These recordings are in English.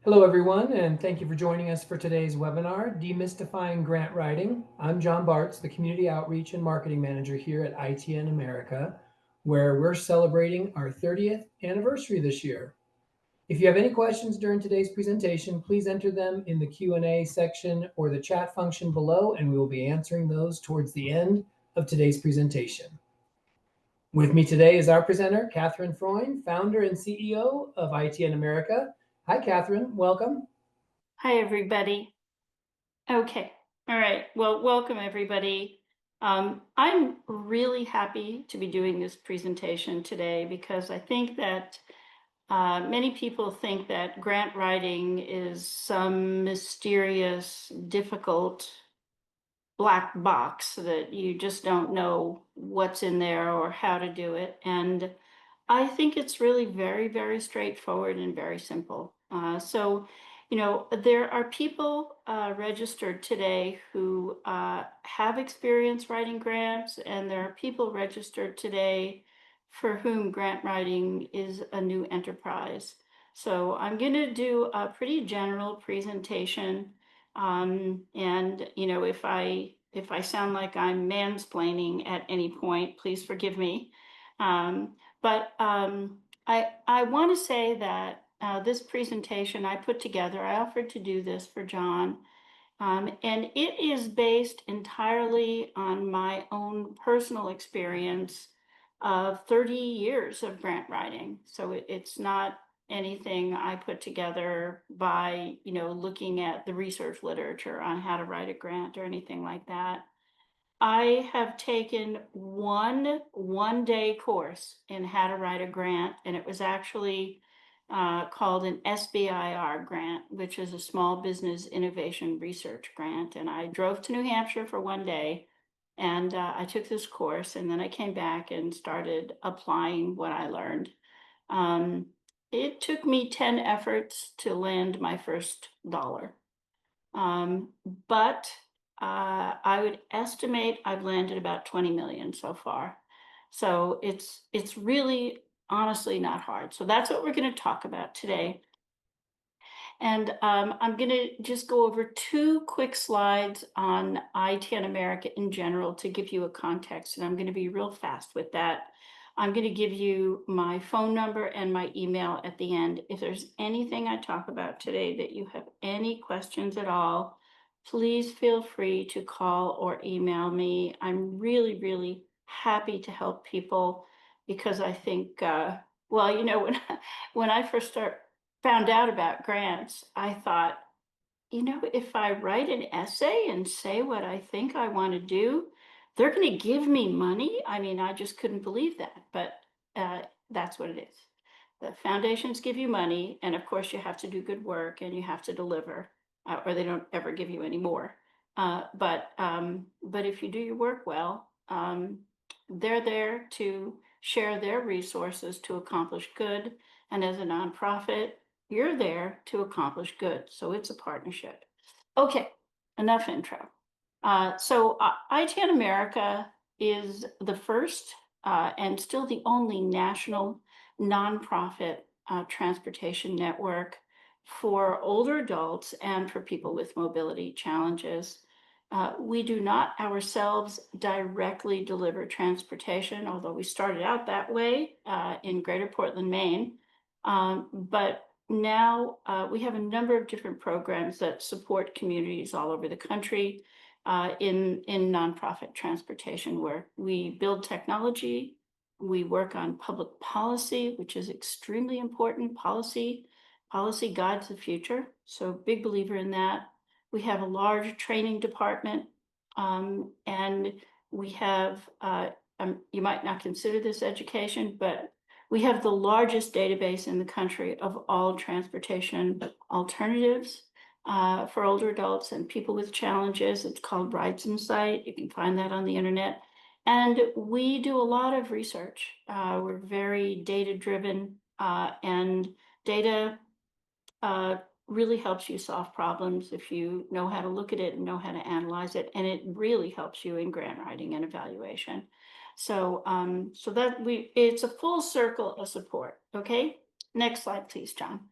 Hello, everyone, and thank you for joining us for today's webinar, Demystifying Grant Writing. I'm John Bartz, the Community Outreach and Marketing Manager here at ITNAmerica, where we're celebrating our 30th anniversary this year. If you have any questions during today's presentation, please enter them in the Q&A section or the chat function below, and we will be answering those towards the end of today's presentation. With me today is our presenter, Katherine Freund, founder and CEO of ITNAmerica. Hi, Katherine. Welcome. Hi, everybody. Okay. All right. Well, welcome, everybody. I'm really happy to be doing this presentation today because I think that many people think that grant writing is some mysterious, difficult black box that you just don't know what's in there or how to do it. And I think it's really very, very straightforward and very simple. There are people registered today who have experience writing grants, and there are people registered today for whom grant writing is a new enterprise. So I'm going to do a pretty general presentation. If I sound like I'm mansplaining at any point, please forgive me. I want to say that this presentation I put together, I offered to do this for John, and it is based entirely on my own personal experience of 30 years of grant writing. So it's not anything I put together by, looking at the research literature on how to write a grant or anything like that. I have taken one-day course in how to write a grant, and it was actually called an SBIR grant, which is a Small Business Innovation Research Grant. And I drove to New Hampshire for one day, and I took this course, and then I came back and started applying what I learned. It took me 10 efforts to land my first dollar. But I would estimate I've landed about 20 million so far. So it's really honestly not hard. So that's what we're going to talk about today. And I'm going to just go over two quick slides on ITNAmerica in general to give you a context. And I'm going to be real fast with that. I'm going to give you my phone number and my email at the end. If there's anything I talk about today that you have any questions at all, please feel free to call or email me. I'm really, really happy to help people because I think, when I first found out about grants, I thought, if I write an essay and say what I think I want to do, they're going to give me money. I mean, I just couldn't believe that, but that's what it is. The foundations give you money, and of course you have to do good work and you have to deliver, or they don't ever give you any more. But if you do your work well, they're there to share their resources to accomplish good. And as a nonprofit, you're there to accomplish good. So it's a partnership. Okay, enough intro. ITNAmerica is the first and still the only national nonprofit transportation network for older adults and for people with mobility challenges. We do not ourselves directly deliver transportation, although we started out that way in Greater Portland, Maine. But now we have a number of different programs that support communities all over the country in nonprofit transportation, where we build technology, we work on public policy, which is extremely important. Policy guides the future, so big believer in that. We have a large training department, and we have, you might not consider this education, but we have the largest database in the country of all transportation alternatives for older adults and people with challenges. It's called Rides Insight. You can find that on the internet. And we do a lot of research. We're very data-driven, and data really helps you solve problems if you know how to look at it and know how to analyze it. And it really helps you in grant writing and evaluation. So it's a full circle of support. Okay, next slide, please, John.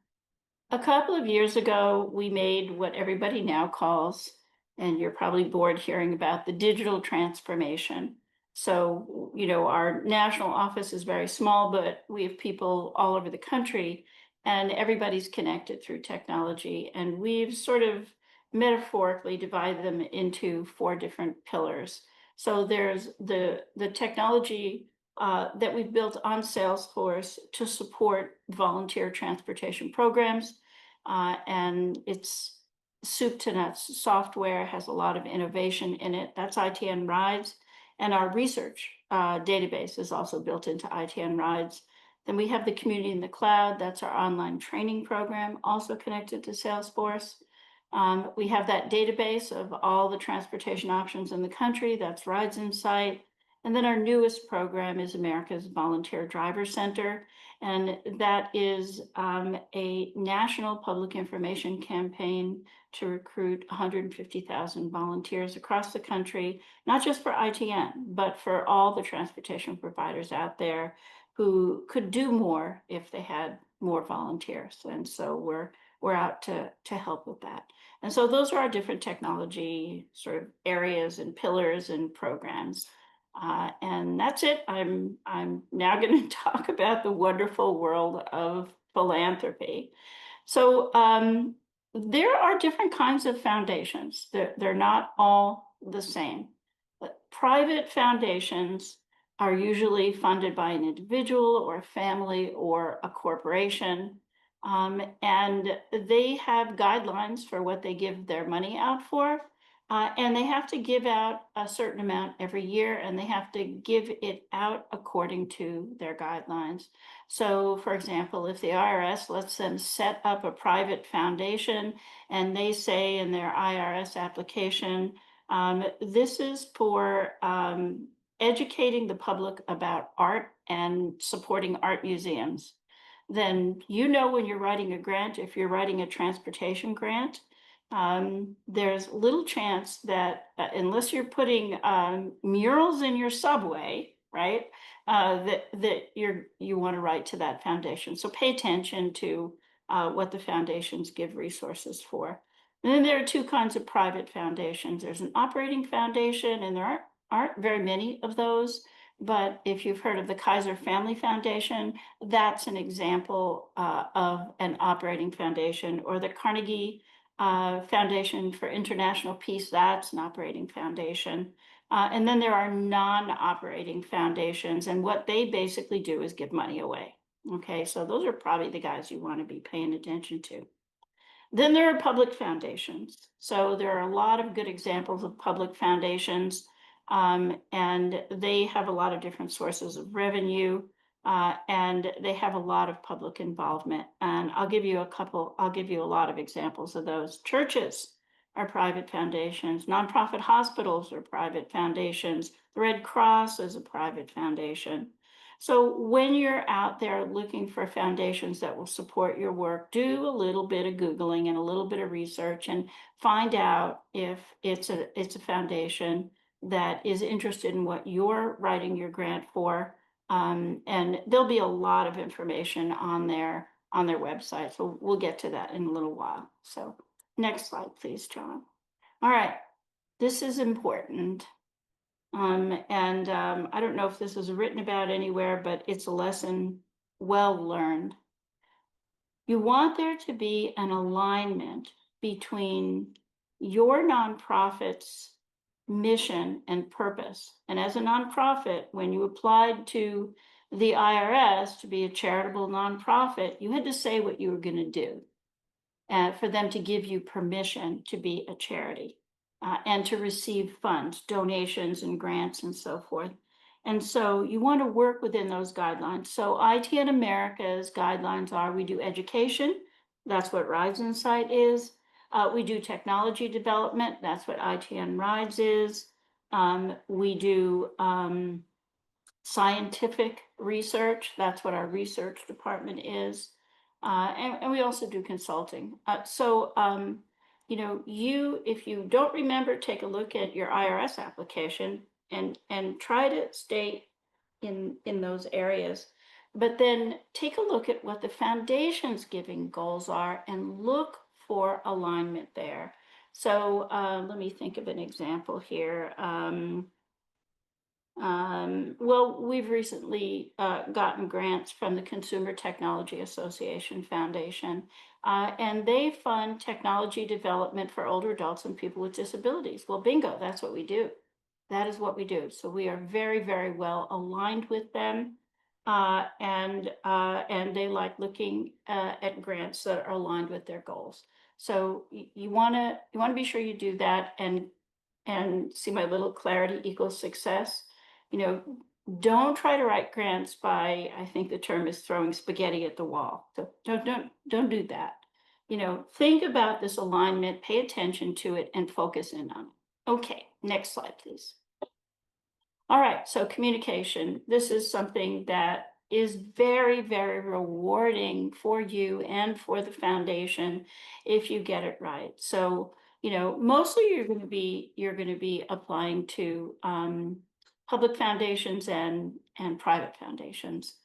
A couple of years ago, we made what everybody now calls, and you're probably bored hearing about, the digital transformation. So, our national office is very small, but we have people all over the country, and everybody's connected through technology. And we've sort of metaphorically divided them into four different pillars. So there's the technology that we've built on Salesforce to support volunteer transportation programs. And it's soup to nuts software, has a lot of innovation in it. That's ITN Rides. And our research database is also built into ITN Rides. Then we have the Community in the Cloud. That's our online training program, also connected to Salesforce. We have that database of all the transportation options in the country. That's Rides Insight. And then our newest program is America's Volunteer Driver Center. And that is a national public information campaign to recruit 150,000 volunteers across the country, not just for ITN, but for all the transportation providers out there who could do more if they had more volunteers. And so we're out to help with that. And so those are our different technology sort of areas and pillars and programs. And that's it. I'm now going to talk about the wonderful world of philanthropy. So there are different kinds of foundations. They're not all the same. But private foundations are usually funded by an individual or a family or a corporation. And they have guidelines for what they give their money out for. And they have to give out a certain amount every year, and they have to give it out according to their guidelines. So, for example, if the IRS lets them set up a private foundation and they say in their IRS application, this is for educating the public about art and supporting art museums, then when you're writing a grant, if you're writing a transportation grant, there's little chance that unless you're putting murals in your subway, right, that you want to write to that foundation. So pay attention to what the foundations give resources for. And then there are two kinds of private foundations. There's an operating foundation, and there aren't very many of those. But if you've heard of the Kaiser Family Foundation, that's an example of an operating foundation, or the Carnegie Foundation for International Peace, that's an operating foundation. And then there are non-operating foundations, and what they basically do is give money away. Okay, so those are probably the guys you want to be paying attention to. Then there are public foundations. So there are a lot of good examples of public foundations, and they have a lot of different sources of revenue, and they have a lot of public involvement. And I'll give you a lot of examples of those. Churches are private foundations. Nonprofit hospitals are private foundations. The Red Cross is a private foundation. So when you're out there looking for foundations that will support your work, do a little bit of Googling and a little bit of research and find out if it's a foundation that is interested in what you're writing your grant for. And there'll be a lot of information on their website. So we'll get to that in a little while. So next slide, please, John. All right, this is important. And I don't know if this is written about anywhere, but it's a lesson well learned. You want there to be an alignment between your nonprofit's mission and purpose. And as a nonprofit, when you applied to the IRS to be a charitable nonprofit, you had to say what you were going to do for them to give you permission to be a charity. And to receive funds, donations and grants and so forth. And so you want to work within those guidelines. So ITNAmerica's guidelines are: we do education, that's what Rides Insight is. We do technology development, that's what ITN Rides is. We do scientific research, that's what our research department is. And we also do consulting. If you don't remember, take a look at your IRS application and try to stay in those areas. But then take a look at what the foundation's giving goals are and look for alignment there. So let me think of an example here. Well, we've recently gotten grants from the Consumer Technology Association Foundation, and they fund technology development for older adults and people with disabilities. Well, bingo, that's what we do. That is what we do. So we are very, very well aligned with them, and they like looking at grants that are aligned with their goals. So you want to be sure you do that and see my little clarity equals success. You know, don't try to write grants by, I think the term is throwing spaghetti at the wall. So don't do that. You know, think about this alignment, pay attention to it, and focus in on it. Okay, next slide, please. All right, so communication. This is something that is very, very rewarding for you and for the foundation if you get it right. So, you know, mostly you're going to be applying to public foundations and private foundations.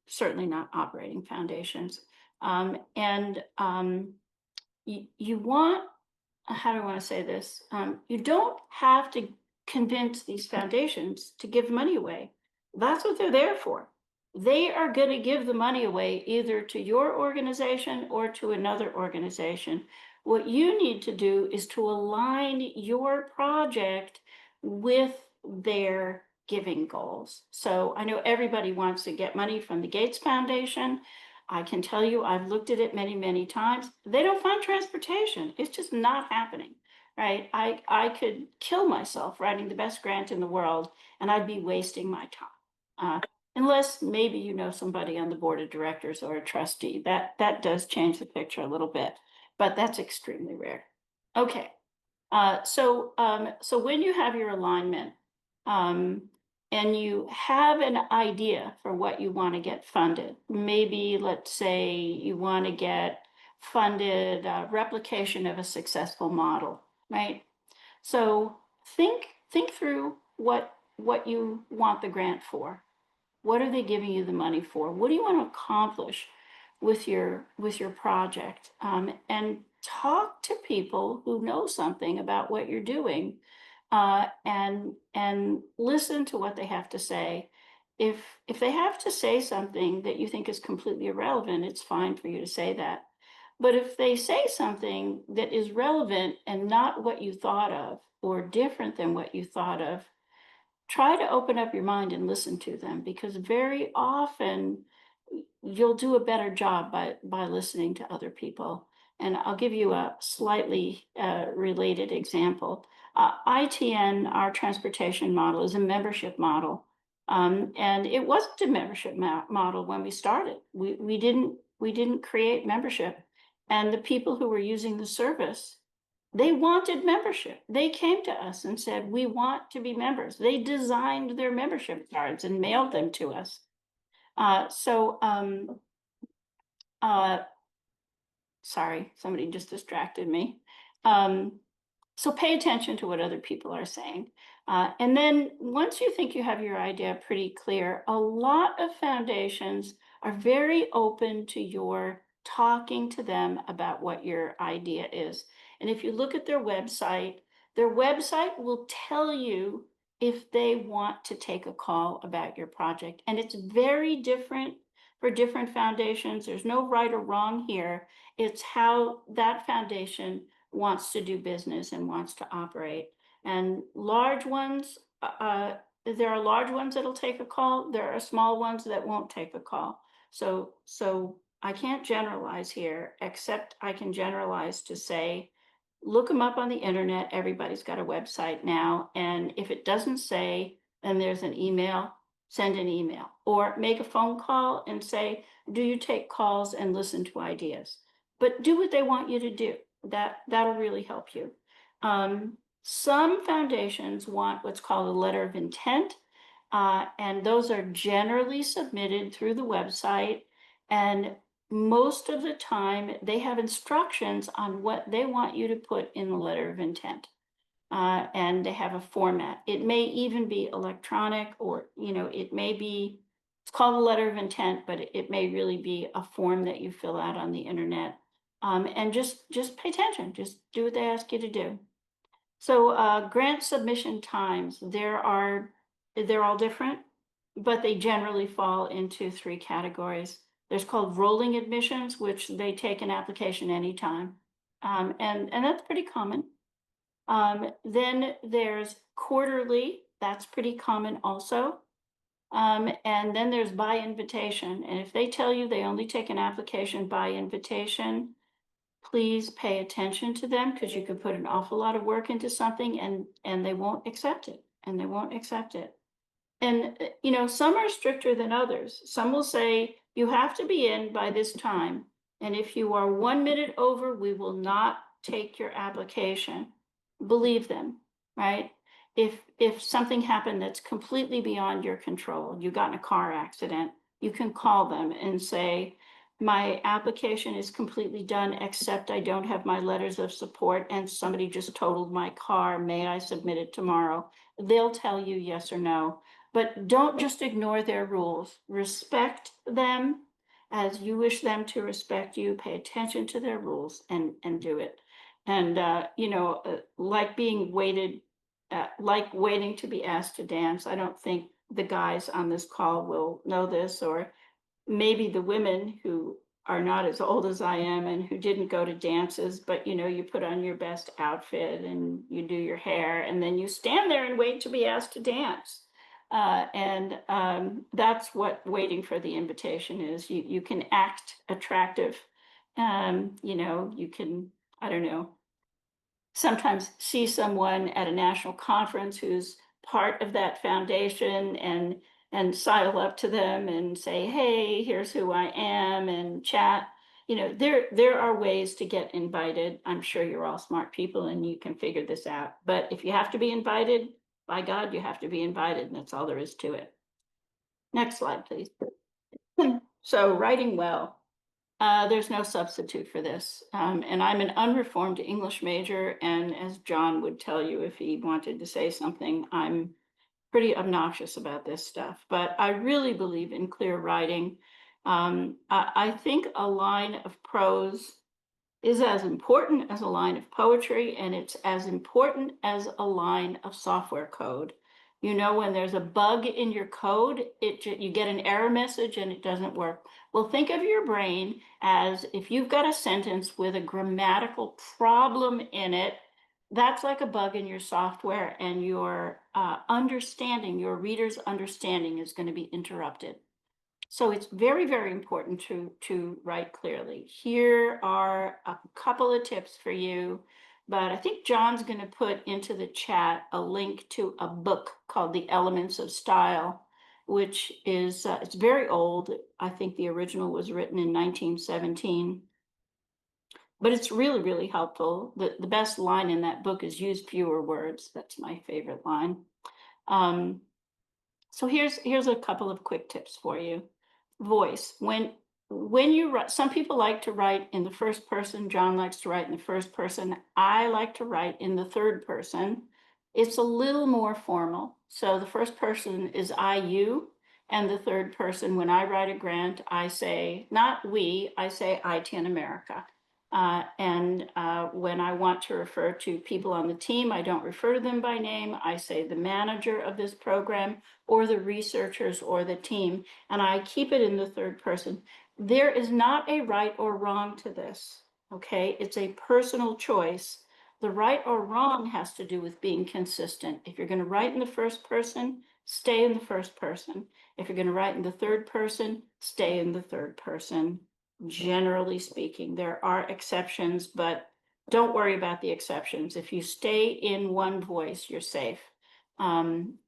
Certainly not operating foundations. And you want, how do I want to say this? You don't have to convince these foundations to give money away. That's what they're there for. They are going to give the money away either to your organization or to another organization. What you need to do is to align your project with their giving goals. So I know everybody wants to get money from the Gates Foundation. I can tell you, I've looked at it many, many times. They don't fund transportation. It's just not happening, right? I could kill myself writing the best grant in the world, and I'd be wasting my time. Unless maybe you know somebody on the board of directors or a trustee. That does change the picture a little bit, but that's extremely rare. Okay. So when you have your alignment, and you have an idea for what you want to get funded, maybe let's say you want to get funded replication of a successful model, right? So think through what you want the grant for. What are they giving you the money for? What do you want to accomplish with your project? And talk to people who know something about what you're doing, and listen to what they have to say. If they have to say something that you think is completely irrelevant, it's fine for you to say that. But if they say something that is relevant and not what you thought of, or different than what you thought of, try to open up your mind and listen to them, because very often you'll do a better job by listening to other people. And I'll give you a slightly related example. ITN, our transportation model, is a membership model. And it wasn't a membership model when we started. We didn't create membership. And the people who were using the service, they wanted membership. They came to us and said, we want to be members. They designed their membership cards and mailed them to us. Sorry, somebody just distracted me. So pay attention to what other people are saying. And then once you think you have your idea pretty clear, a lot of foundations are very open to your talking to them about what your idea is. And if you look at their website will tell you if they want to take a call about your project. And it's very different for different foundations. There's no right or wrong here. It's how that foundation wants to do business and wants to operate. And large ones, there are large ones that'll take a call. There are small ones that won't take a call. So I can't generalize here, except I can generalize to say, look them up on the internet. Everybody's got a website now. And if it doesn't say, then there's an email, send an email, or make a phone call and say, do you take calls and listen to ideas? But do what they want you to do. That'll really help you. Some foundations want what's called a letter of intent, and those are generally submitted through the website. And most of the time, they have instructions on what they want you to put in the letter of intent. And they have a format. It may even be electronic, or it may be It's called a letter of intent, but it may really be a form that you fill out on the internet. And just pay attention. Just do what they ask you to do. So grant submission times, they're all different, but they generally fall into three categories. There's called rolling admissions, which they take an application anytime. And that's pretty common. Then there's quarterly, that's pretty common also. And then there's by invitation. And if they tell you they only take an application by invitation, please pay attention to them, because you could put an awful lot of work into something and they won't accept it, and they won't accept it. And some are stricter than others. Some will say you have to be in by this time, and if you are 1 minute over, we will not take your application. Believe them, right? If something happened that's completely beyond your control, you got in a car accident, you can call them and say, my application is completely done, except I don't have my letters of support and somebody just totaled my car. May I submit it tomorrow? They'll tell you yes or no, but don't just ignore their rules. Respect them as you wish them to respect you. Pay attention to their rules and do it. And, like being waited, like waiting to be asked to dance. I don't think the guys on this call will know this, or maybe the women who are not as old as I am and who didn't go to dances, but you put on your best outfit and you do your hair and then you stand there and wait to be asked to dance. And that's what waiting for the invitation is. You can act attractive. You can, I don't know, sometimes see someone at a national conference who's part of that foundation and sidle up to them and say, hey, here's who I am, and chat. There are ways to get invited. I'm sure you're all smart people and you can figure this out. But if you have to be invited, by God, you have to be invited, and that's all there is to it. Next slide, please. So writing well. There's no substitute for this. And I'm an unreformed English major. And as John would tell you if he wanted to say something, I'm pretty obnoxious about this stuff. But I really believe in clear writing. I think a line of prose is as important as a line of poetry, and it's as important as a line of software code. When there's a bug in your code, you get an error message and it doesn't work. Well, think of your brain as if you've got a sentence with a grammatical problem in it, that's like a bug in your software, and your understanding, your reader's understanding is going to be interrupted. So it's very, very important to write clearly. Here are a couple of tips for you, but I think John's going to put into the chat a link to a book called The Elements of Style, which is, it's very old. I think the original was written in 1917, but it's really, really helpful. The best line in that book is use fewer words. That's my favorite line. So here's a couple of quick tips for you. Voice. When you write, some people like to write in the first person. John likes to write in the first person. I like to write in the third person. It's a little more formal. So the first person is I, you, and the third person, when I write a grant, I say, not we, I say ITNAmerica. And when I want to refer to people on the team, I don't refer to them by name. I say the manager of this program, or the researchers, or the team, and I keep it in the third person. There is not a right or wrong to this, okay? It's a personal choice. The right or wrong has to do with being consistent. If you're going to write in the first person, stay in the first person. If you're going to write in the third person, stay in the third person. Generally speaking, there are exceptions, but don't worry about the exceptions. If you stay in one voice, you're safe. And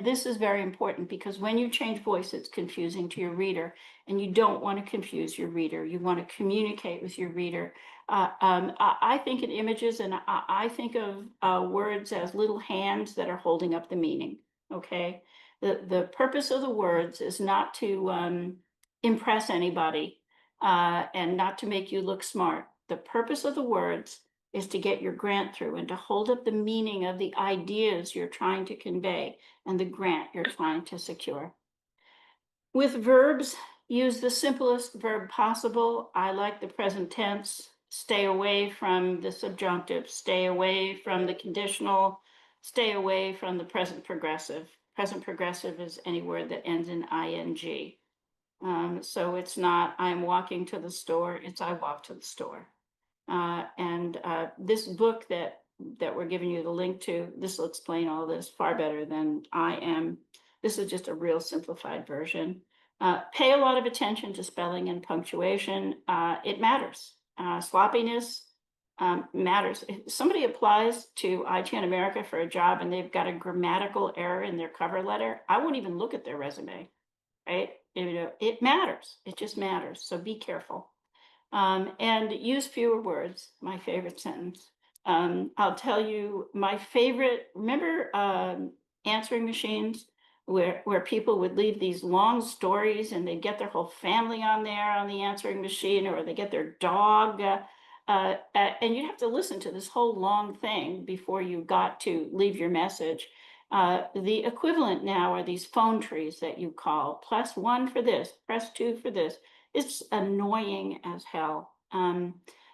this is very important, because when you change voice, it's confusing to your reader, and you don't want to confuse your reader. You want to communicate with your reader. I think in images, and I think of words as little hands that are holding up the meaning. Okay, the purpose of the words is not to impress anybody, and not to make you look smart. The purpose of the words is to get your grant through and to hold up the meaning of the ideas you're trying to convey and the grant you're trying to secure. With verbs, use the simplest verb possible. I like the present tense. Stay away from the subjunctive, stay away from the conditional, stay away from the present progressive. Present progressive is any word that ends in ing. So it's not I'm walking to the store, it's I walk to the store. And this book that we're giving you the link to, this will explain all this far better than I am. This is just a real simplified version. Pay a lot of attention to spelling and punctuation. It matters. Sloppiness matters. If somebody applies to ITNAmerica for a job and they've got a grammatical error in their cover letter, I won't even look at their resume, right? It matters. It just matters. So be careful. And use fewer words, my favorite sentence. I'll tell you my favorite, remember answering machines where people would leave these long stories and they'd get their whole family on there on the answering machine, or they get their dog. And you'd have to listen to this whole long thing before you got to leave your message. The equivalent now are these phone trees that you call, +1 for this, +2 for this. It's annoying as hell.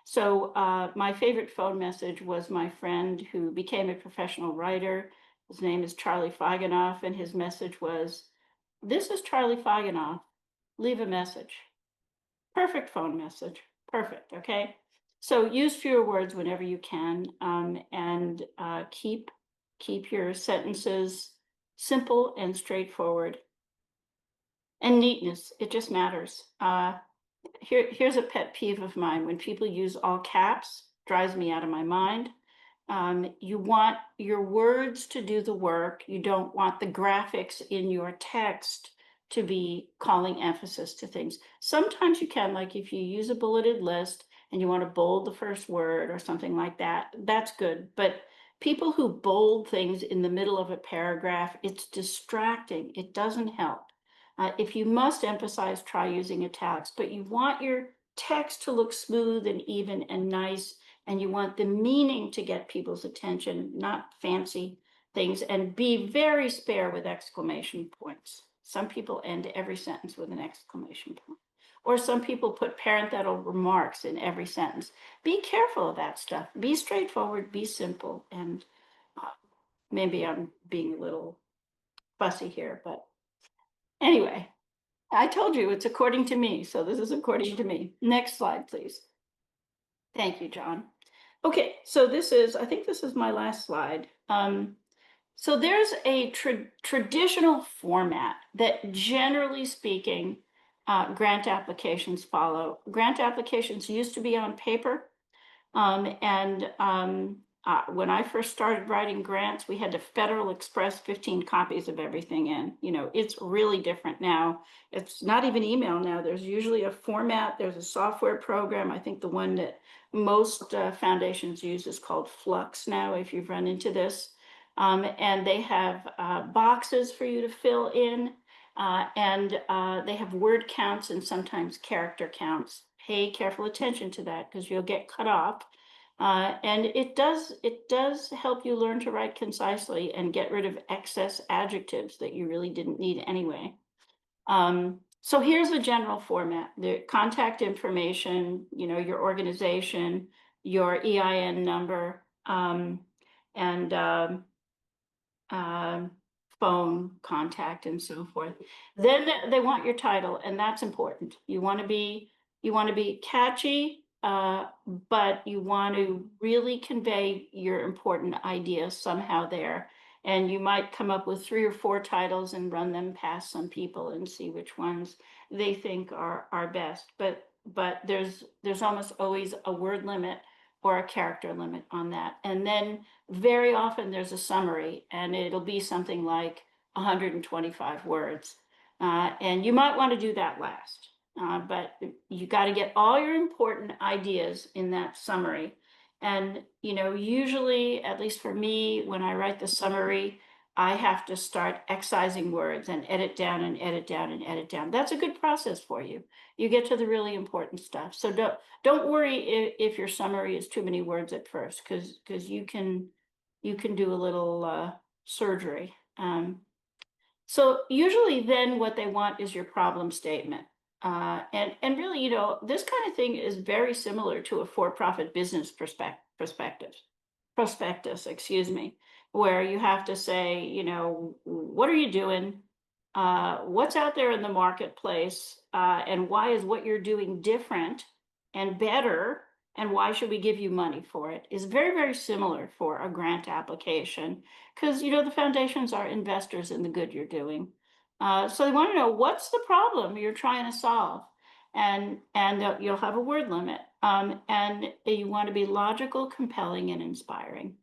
So my favorite phone message was my friend who became a professional writer. His name is Charlie Faganoff, and his message was, "This is Charlie Faganoff. Leave a message." Perfect phone message. Perfect. Okay. So use fewer words whenever you can, and keep your sentences simple and straightforward. And neatness. It just matters. Here's a pet peeve of mine. When people use all caps, drives me out of my mind. You want your words to do the work. You don't want the graphics in your text to be calling emphasis to things. Sometimes you can, like if you use a bulleted list and you want to bold the first word or something like that, that's good. But people who bold things in the middle of a paragraph, it's distracting. It doesn't help. If you must emphasize, try using italics, but you want your text to look smooth and even and nice, and you want the meaning to get people's attention, not fancy things, and be very spare with exclamation points. Some people end every sentence with an exclamation point, or some people put parenthetical remarks in every sentence. Be careful of that stuff. Be straightforward, be simple, and maybe I'm being a little fussy here, but anyway, I told you it's according to me, so this is according to me. Next slide, please. Thank you, John. Okay, so I think this is my last slide. So there's a traditional format that, generally speaking, grant applications follow. Grant applications used to be on paper. When I first started writing grants, we had to Federal Express 15 copies of everything in. It's really different now. It's not even email now. There's usually a format. There's a software program. I think the one that most foundations use is called Flux now, if you've run into this. And they have boxes for you to fill in. And they have word counts and sometimes character counts. Pay careful attention to that because you'll get cut off. And it does help you learn to write concisely and get rid of excess adjectives that you really didn't need anyway. So here's the general format: the contact information, your organization, your EIN number, and phone contact and so forth. Then they want your title, and that's important. You want to be catchy, but you want to really convey your important ideas somehow there. And you might come up with 3 or 4 titles and run them past some people and see which ones they think are best. But there's almost always a word limit or a character limit on that. And then very often there's a summary, and it'll be something like 125 words. And you might want to do that last. But you got to get all your important ideas in that summary. And, usually, at least for me, when I write the summary, I have to start excising words and edit down and edit down and edit down. That's a good process for you. You get to the really important stuff. So don't worry if your summary is too many words at first, because you can do a little surgery. So usually then what they want is your problem statement. And really, this kind of thing is very similar to a for-profit business prospectus, excuse me, where you have to say, what are you doing? What's out there in the marketplace? And why is what you're doing different and better? And why should we give you money for it? Is very, very similar for a grant application because the foundations are investors in the good you're doing. So they want to know what's the problem you're trying to solve, and you'll have a word limit, and you want to be logical, compelling, and inspiring.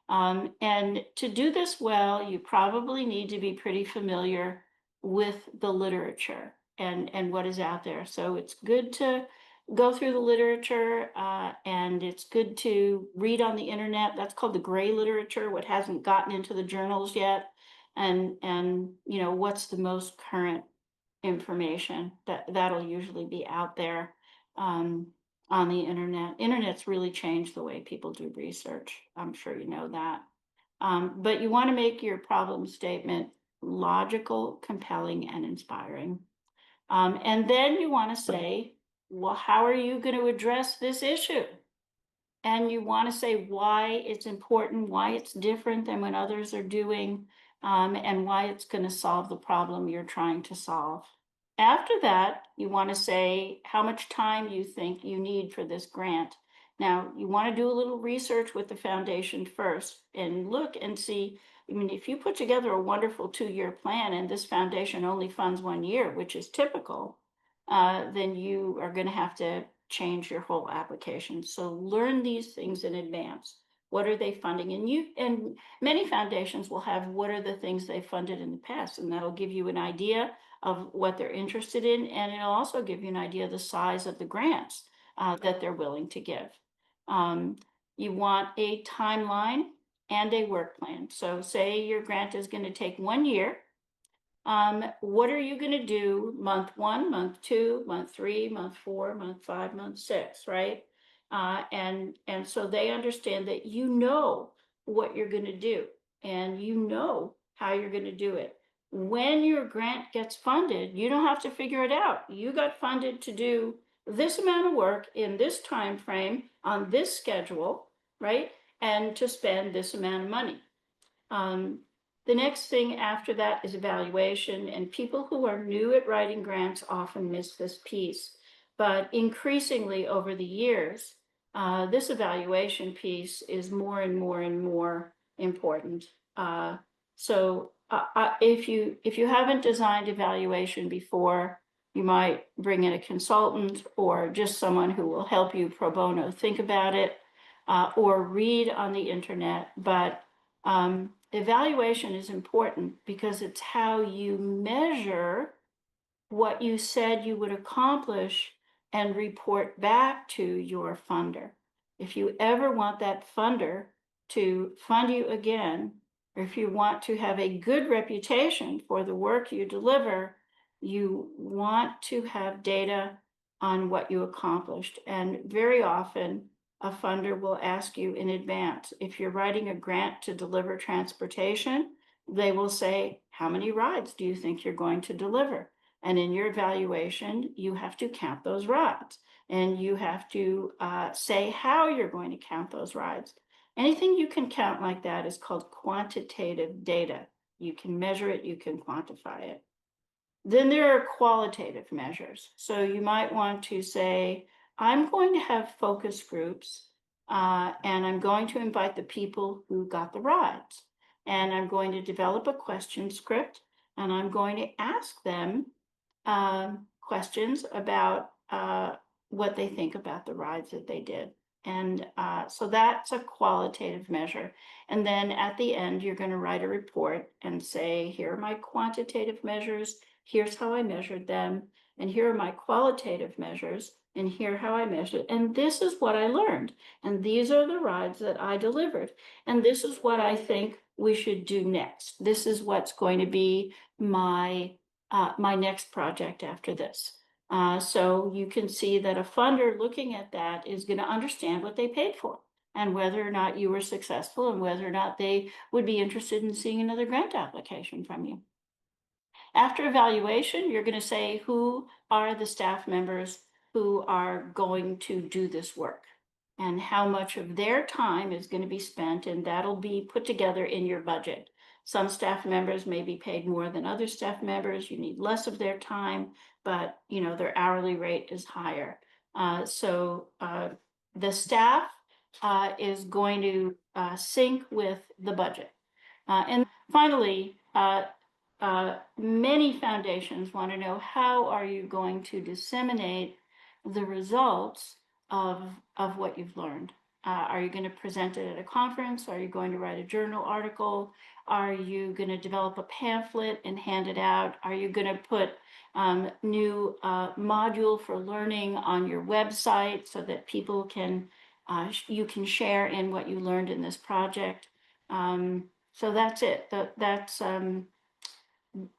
And to do this well, you probably need to be pretty familiar with the literature and what is out there. So it's good to go through the literature, and it's good to read on the internet. That's called the gray literature, what hasn't gotten into the journals yet, and what's the most current information that'll usually be out there. Um, on the internet. Internet's really changed the way people do research. I'm sure you know that. But you want to make your problem statement logical, compelling, and inspiring. And then you want to say, well, how are you going to address this issue? And you want to say why it's important, why it's different than what others are doing, and why it's going to solve the problem you're trying to solve. After that, you want to say how much time you think you need for this grant. Now, you want to do a little research with the foundation first and look and see. I mean, if you put together a wonderful 2-year plan and this foundation only funds 1 year, which is typical, then you are going to have to change your whole application. So learn these things in advance. What are they funding? And many foundations will have what are the things they funded in the past, and that'll give you an idea of what they're interested in, and it'll also give you an idea of the size of the grants that they're willing to give. Um, you want a timeline and a work plan. So say your grant is going to take 1 year. What are you going to do month 1, month 2, month 3, month 4, month 5, month 6, right? And so they understand that what you're going to do and how you're going to do it. When your grant gets funded, you don't have to figure it out. You got funded to do this amount of work in this time frame on this schedule, right? And to spend this amount of money. Um, the next thing after that is evaluation, and people who are new at writing grants often miss this piece. But increasingly over the years, this evaluation piece is more and more and more important. If you haven't designed evaluation before, you might bring in a consultant or just someone who will help you pro bono think about it, or read on the internet. But evaluation is important because it's how you measure what you said you would accomplish and report back to your funder. If you ever want that funder to fund you again, or if you want to have a good reputation for the work you deliver, you want to have data on what you accomplished. And very often, a funder will ask you in advance. If you're writing a grant to deliver transportation, they will say, how many rides do you think you're going to deliver? And in your evaluation, you have to count those rides, and you have to say how you're going to count those rides. Anything you can count like that is called quantitative data. You can measure it, you can quantify it. Then there are qualitative measures. So you might want to say, I'm going to have focus groups, and I'm going to invite the people who got the rides. And I'm going to develop a question script, and I'm going to ask them questions about what they think about the rides that they did. And so that's a qualitative measure. And then at the end, you're going to write a report and say, here are my quantitative measures. Here's how I measured them. And here are my qualitative measures. And here how I measured. And this is what I learned. And these are the rides that I delivered. And this is what I think we should do next. This is what's going to be my next project after this. So you can see that a funder looking at that is going to understand what they paid for and whether or not you were successful and whether or not they would be interested in seeing another grant application from you. After evaluation, you're going to say who are the staff members who are going to do this work and how much of their time is going to be spent, and that'll be put together in your budget. Some staff members may be paid more than other staff members. You need less of their time, but their hourly rate is higher. So the staff is going to sync with the budget. And finally, many foundations want to know, how are you going to disseminate the results of what you've learned? Are you going to present it at a conference? Are you going to write a journal article? Are you going to develop a pamphlet and hand it out? Are you going to put new module for learning on your website so that people can, you can share in what you learned in this project? So that's it.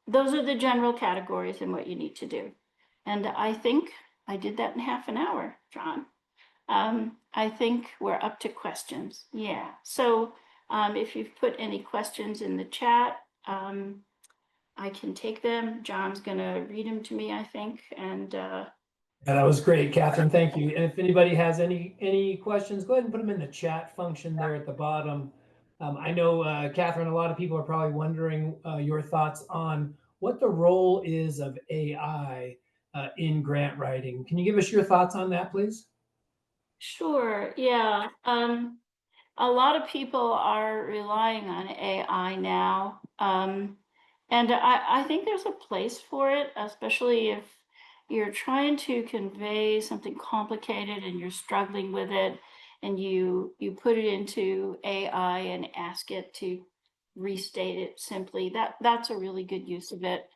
Those are the general categories and what you need to do. And I think I did that in half an hour, John. I think we're up to questions. Yeah. So if you've put any questions in the chat, I can take them. John's going to read them to me, I think. And Yeah, that was great, Katherine. Thank you. And if anybody has any questions, go ahead and put them in the chat function there at the bottom. I know, Katherine, a lot of people are probably wondering your thoughts on what the role is of AI in grant writing. Can you give us your thoughts on that, please? sure. Yeah. A lot of people are relying on AI now. And I think there's a place for it, especially if you're trying to convey something complicated and you're struggling with it, and you put it into AI and ask it to restate it simply. That's a really good use of it.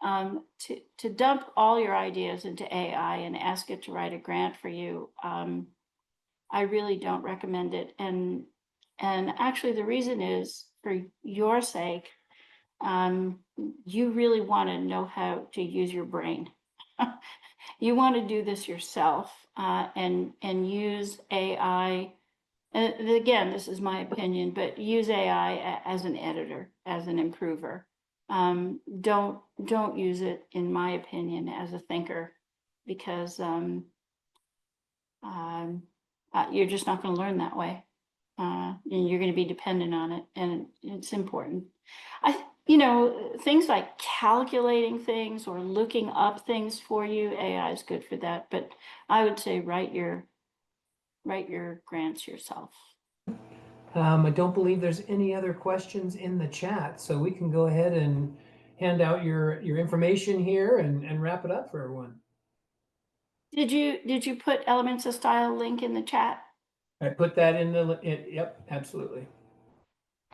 To dump all your ideas into AI and ask it to write a grant for you, I really don't recommend it. And actually, the reason is, for your sake, you really want to know how to use your brain. You want to do this yourself, and use AI. And again, this is my opinion, but use AI as an editor, as an improver. Don't use it, in my opinion, as a thinker, because you're just not going to learn that way. And you're going to be dependent on it, and it's important. Things like calculating things or looking up things for you, AI is good for that. But I would say write your grants yourself. I don't believe there's any other questions in the chat, so we can go ahead and hand out your information here and wrap it up for everyone. Did you put Elements of Style link in the chat? I put that in yep, absolutely.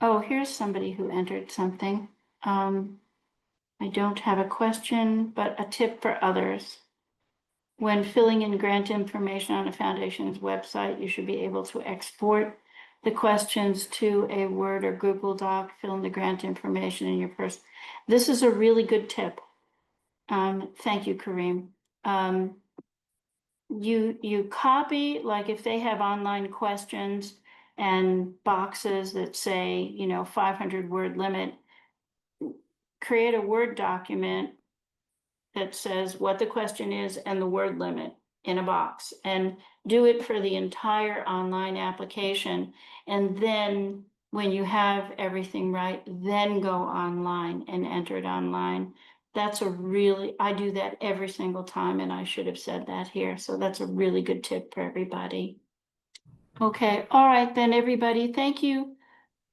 Oh, here's somebody who entered something. I don't have a question, but a tip for others. When filling in grant information on a foundation's website, you should be able to export the questions to a Word or Google Doc, fill in the grant information in your person. This is a really good tip. Thank you, Kareem. You copy, like if they have online questions and boxes that say, 500 word limit, create a Word document that says what the question is and the word limit in a box, and do it for the entire online application. And then when you have everything right, then go online and enter it online. I do that every single time, and I should have said that here. So that's a really good tip for everybody. Okay. All right, then, everybody. Thank you.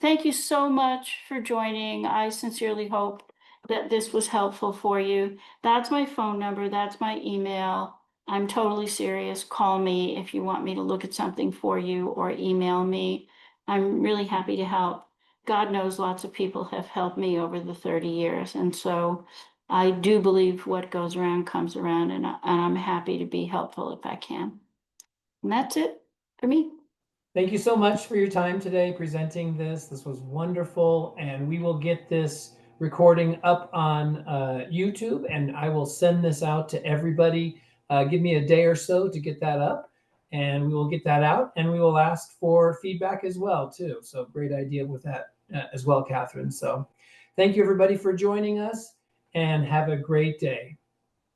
Thank you so much for joining. I sincerely hope that this was helpful for you. That's my phone number. That's my email. I'm totally serious. Call me if you want me to look at something for you, or email me. I'm really happy to help. God knows lots of people have helped me over the 30 years. And so I do believe what goes around comes around, and I'm happy to be helpful if I can. And that's it for me. Thank you so much for your time today presenting this. This was wonderful, and we will get this recording up on YouTube, and I will send this out to everybody. Give me a day or so to get that up, and we will get that out, and we will ask for feedback as well, too. So great idea with that as well, Katherine. So thank you, everybody, for joining us, and have a great day.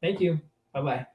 Thank you. Bye-bye.